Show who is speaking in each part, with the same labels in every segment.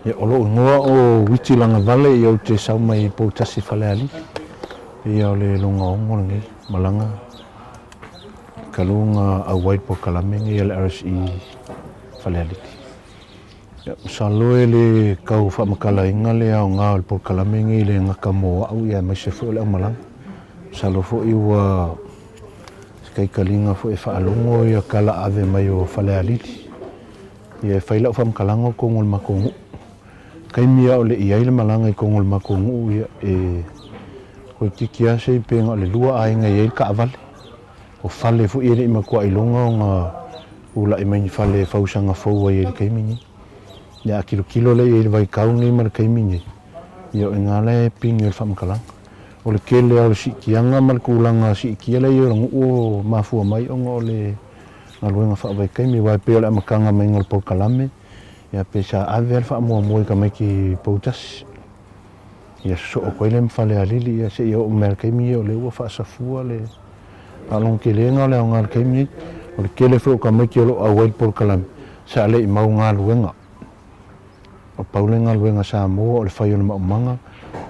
Speaker 1: Ia o loo ngoa o witi langa vale ia o te sau mai poutasi whaleali. Ia o le longa ongo ngi malanga. Kalunga a wait po kalamengi ia le RSI whaleali. Ia saloe le kau whamakala inga le au ngā o po kalamengi le ngaka moa au ia mai se fo le au malanga. Salo fo i ua kai kalinga fo e whaalongo ia kala ave mai o whaleali. Ia whailau whamakalango kongol makongu. Kai mia o le iai le malanga i kongol makongu ia e koe kikia se i penga o le lua ainga iai ka avale. O whale fo i ma kua ilonga o ngā ula i mai whale whausanga fōua i le keimingi. Ia kilo le i le vai kaungi ma le keimingi. Ia o ngale pingi o le whamakalanga. O le kele au le sikianga ma le kulanga sikia le i o rangu o mafua mai o ngā o le ngaluenga whaavai keimi wai pe o le amakanga mai ngal po kalame. Ia pe sa ave al whaamua mua i ka mai ki poutasi. Ia so o koe le mwhale alili ia se i o mea keimi o le ua whaasafua le along ke lenga o le au ngā keimi. O le kele whu o ka mai ki o lo au wai po kalame. Sa le i mau ngā luenga. O paule ngā luenga sa mua o le whai o le maumanga.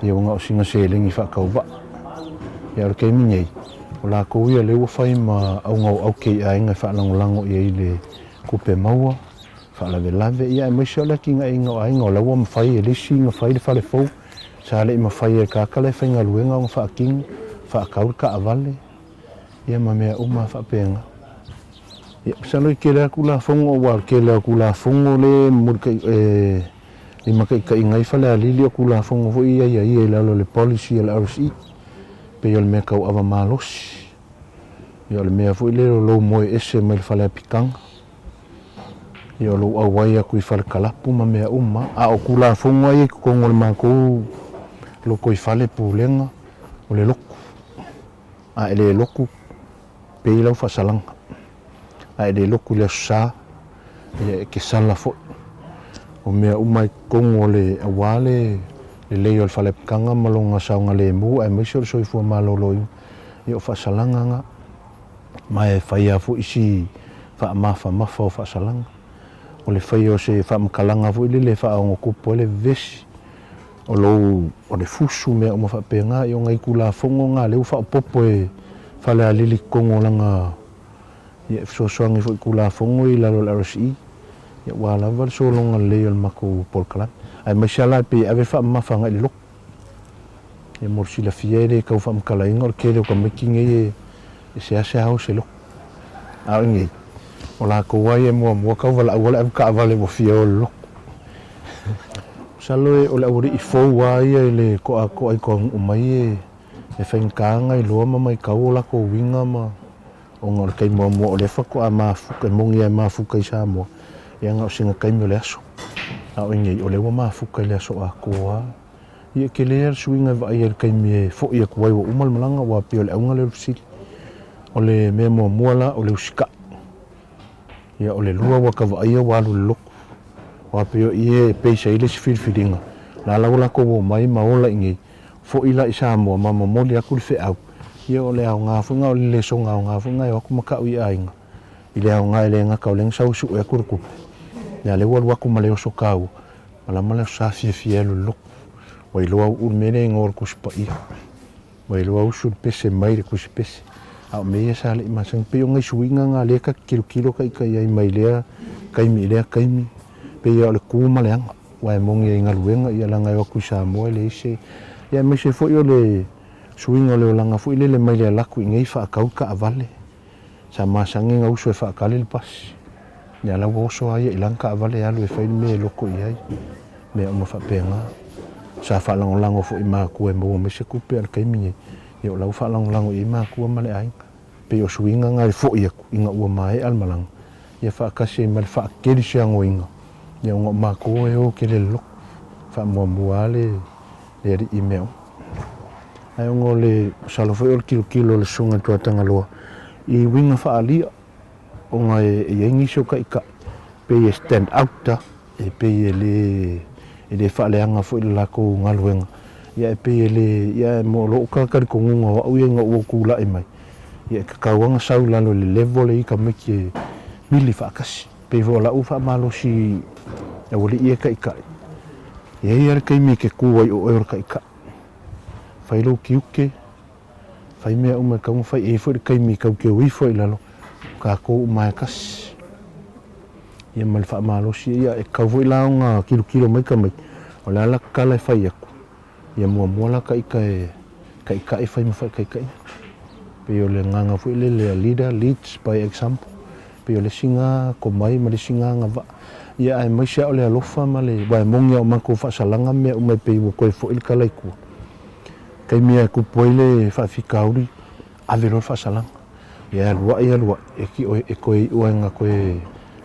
Speaker 1: Ia o ngā o singa se lengi whaakauwa. Ia o le keimi nei. O la kou ia le ua whai ma au ngau au kei a inga whaalangolango ia i le kupe maua. Whaalawe lawe ia e maise o le ki ngā inga o ainga o laua mawhai e lisi ngā whai le whale fau. Sa le i mawhai e kākale whai ngā luenga o ngā whaakinga. Whaakaul ka avale. Ia ma mea uma whaapenga. Ia salo i kele aku la fongo o wal kele aku la fongo le murka i makai ka ingai whale alili o kula fongo fo ia i lalo le policy o le RSI. Pe o le mea kau awa malosi. Ia o le mea fo i lero lou moe ese mai le whale apikanga. Ia o lou awai aku i whale kalapu ma mea uma. A o kula fongo ai kukongo le mākou loko i whale pūlenga o le loku. A ele loku pe i lau whasalanga. A ele loku le sa ia e ke sala fo. O mea umai kongo le awale le leo le whale apikanga malonga saunga le mu ai maise o soifua malolo i. Ia o whasalanga nga. Mai e whaia fo isi whaamafa mafa o whasalanga. O le whai o se whaamakalanga fo ili le whaongo kupo le vesi. O lou o le fusu mea o mawhapenga i o ngai kula fongo ngā leu whaopopo e whale alili kongo langa. Ia e fsosoangi fo i kula fongo i lalo le RSI. Ia wālawa le solonga leo le mako polkalami. Ai maisiala pe ave whaamafa ngai le loko. Ia morsi la fiere kau whaamakala inga o le kere o ka makinge e se ase hau se loko. Au ingei. O la kouai e mua kau wala awale abu ka avale mo fia o le loko. Salo e o le awari i fau ia i le koa i koa umai e whaingkanga i loa mai kau o la ko winga ma o ngā kei mua o le whako a maafuka i mongi a maafuka i Samoa. Ia ngā o singa kaimi o le aso. Au ingei o le ua maafuka i le aso a koa. Ia ke lea suinga wa ia kaimi e fo ia kuai wa umal malanga wa pio le aunga le rufsili. O le mea mua la o le usika. Ia o le lua wa ka wa ia walu le loko. Wa pio ie peisa ile si filfilinga. La laula ko wo mai maola ingei. Fo ila i Samoa ma mamoli aku le wheau. Ia o le au ngafunga o le songa o ngafunga e waku makau i ainga. I le au ngai le ngaka o le ngsausu e kurukupe. Ia le walu waku ma le oso kau. Malama le sa fie lo loko. Wa iloa urmene ngor kuspa ia. Wa iloa usul pese mai le kuspese. Au mea sa le masang pe o ngai suinga ngā leka kilo kai ai mai lea kaimi lea kaimi. Pe ia o le kuma le anga. Wa e mongi e ngaluenga ia langa e waku Samoa le ise. Ia me se fo i o le suinga le o langa fo i le mai le laku i ngei whaakau ka avale. Sa masangi ngā uso e whaakale le pasi. Ia lau oso ai e lanka avale alu e whaini me loko i ai. Me o mawhapenga. Sa whaalangolango fo i mākua e mua me se kupe al kaimi. Ia o lau whaalangolango i mākua male ainga. Pe o suinga ngā i fo i aku i ngā ua mai al malanga. Ia whaakase i male whaakeri se ango inga. Ia o ngā mākua e o ke le loko. Whaamua le ri i meo. Ai o ngō le salofo i o le kilo le sunga tuatanga loa. I winga whaalia o ngā e ingisio ka ika. Pe e stand outa e pe e le whaaleanga fo i le lako ngaluenga. Ia e pe e le ia e mo loo kakari kongunga wa au i ngā ua kula i mai. Ia e kakauanga sau lalo le level e i ka meki e mili whaakasi. Pe vo la ufa malo si e wali ia ka ika. Ia ia kai mi ke kuai o ora kai ka. Fai lo kiuke. Fai mea uma kau fai e fo kai mi kau ke ui fo ilalo. Ka ko mai kas. Ia mal fa malo si ia e kau vo ilaunga kilo mai ka mai. O la kala fai aku. Ia mua la kai e fai ma fai kai. Pe o le nganga fu le leader leads by example. Pe o le singa ko mai ma le singa ngava. Ia ai mai sia o le alofa ma le wa mongi o mako fa salanga me o mai pe o ko fo il kala ku. Kai mia ku poile fa fikauri ave lo fa salanga. Ia lua e ki o e ko o nga ko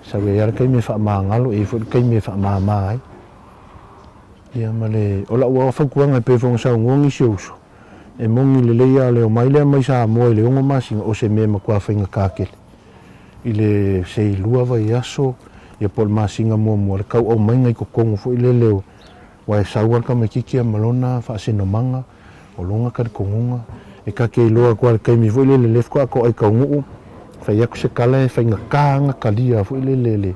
Speaker 1: sa we ia kai me fa mangalo e fo kai me fa mai. Ia male o la wa fa kuanga pe fo sa ngongi siuso. E mongi le leia le o mai sa mo le o masi o se me ma kwa fainga kakele. Ile se lua va yaso ia pol masinga mo le kau o mai ngai ko kongo fo ile leo. Wa sa wa ka me kiki malona fa se no manga o longa ka kongunga e ka ke loa kwa kai mi fo ile le lef ko ai ka ngu. Fa ia ko se kala e fainga kanga kalia fo ile le.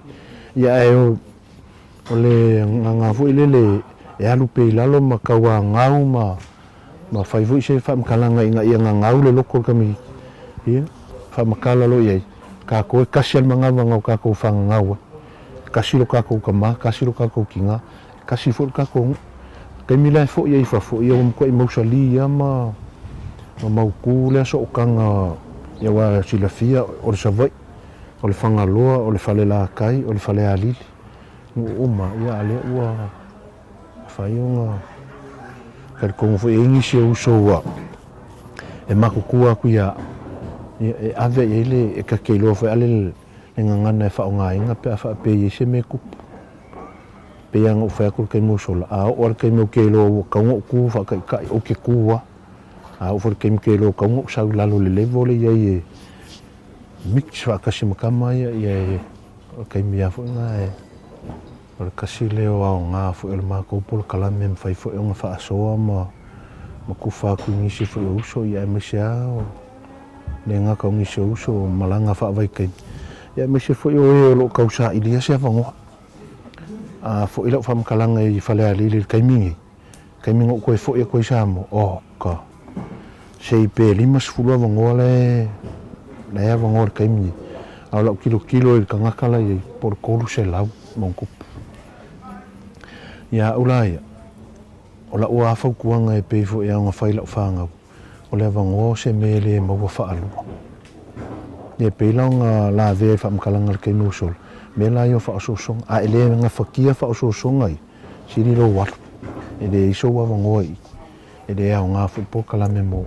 Speaker 1: Ia e o le nganga fo ile le e alu pe lalo ma kawa ngau ma fai vo se fa mkalanga inga ia ngau le loko kami ia fa makala lo ia ka ko kasi manga ngau ka ko fa ngau kasi lo ka ko kama kasi lo ka ko kinga kasi fo ka ko kami la fo ia fa ia ko i mausali ia ma ku le so kanga ia wa silafia o sa vai o le fanga loa o le fale la kai o le fale ali uma ia ale wa fa ia kar kong fo ingi se uso e makukua ku ia e ave ele e ka kelo fo ale nganga fa nga inga pe fa pe se me ku pe yang o fa ku ke mo sola a o ke mo kelo ka ngo ku fa ka o ke kuwa a o for ke mo kelo ka ngo sa la lo le level ye mix fa ka se makama ye o ke mi fo nga e o kasi leo au nga fo el ma ko pol kala mem fai fo nga fa so ma ku fa ku ni si fo uso ya me sia o le nga ka ni so uso malanga fa vai kai ya me se fo yo lo kausa ilia se fa ngo a fo ilo fa kalanga i fa le ali kai mingi ko fo e ko sa mo o ka sei pe limas fulo ngo le ya ngo kai mingi a lo kilo il ka ngakala i por ko se lau mon ku ia ulai ola ua fa kuanga e pe fo ia nga faila fanga o le vango se mele mo fa alu e pe longa la ve fa mkalanga ke no sol me la yo fa so song a ele nga fa kia fa so song ai siri lo wat e de iso wa vango e de nga fo po kala me mo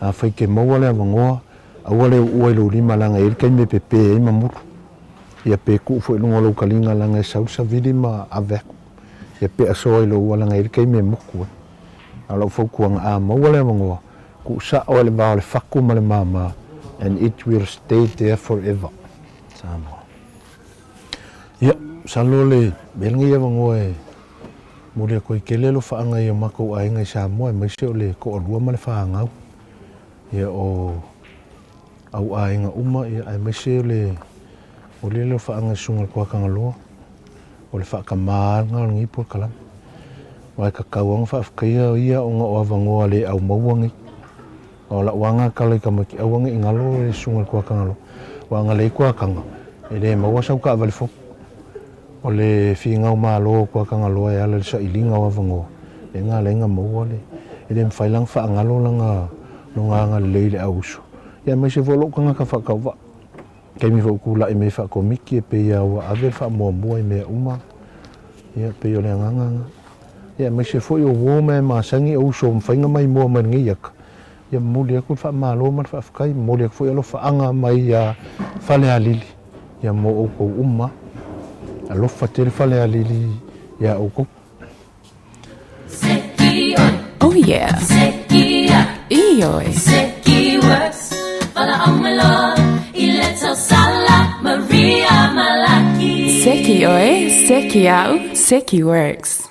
Speaker 1: a fa ke mo le vango a wale o lo lima langa e ke me pepe e mamu ia pe ku fo no lo kalinga langa sa vidi ma ave ia pe aso i lo wala ngai kai me moku ala fo kuanga a mo wala mo ku sa o le ba le faku ma le mama and it will stay there forever sama ia salole belngi ia mo e mo le ko kele lo fa ngai ma ko ai ngai sa mo mai se le ko lua ma le fa ngau ia o au ai nga uma ia ai mai se le o le lo fa ngai sunga ko ka ngalo o le fa kamal ngal ngi por kala wa ka kawang fa kia ia o nga avango ale au mawangi o la wanga kala ka maki awangi ngalo le sungal ko ka ngalo wanga le ko ka nga ele mawa sa ka val fo o le finga o malo ko ka ngalo ya le sa ilinga o avango e nga le nga mawa le ele mfailang fa ngalo langa no nga le le auso ya me se volo ka nga ka fa ka wa kai mi vo kula e me fa ko miki pe ya wa ave fa mo mo e me uma ya pe yo le nganga ya me se fo yo wo me ma sangi o so mfainga mai mo man ngi yak ya mo le ku fa ma lo man fa kai mo le fo yo lo fa anga mai ya fa le alili ya mo o ko uma alo fa te fa le alili ya o ko
Speaker 2: oh yeah iyo
Speaker 3: Seki works Fala amalo Ileto Sala Maria Malaki
Speaker 2: Seki oe, Seki au, Seki works.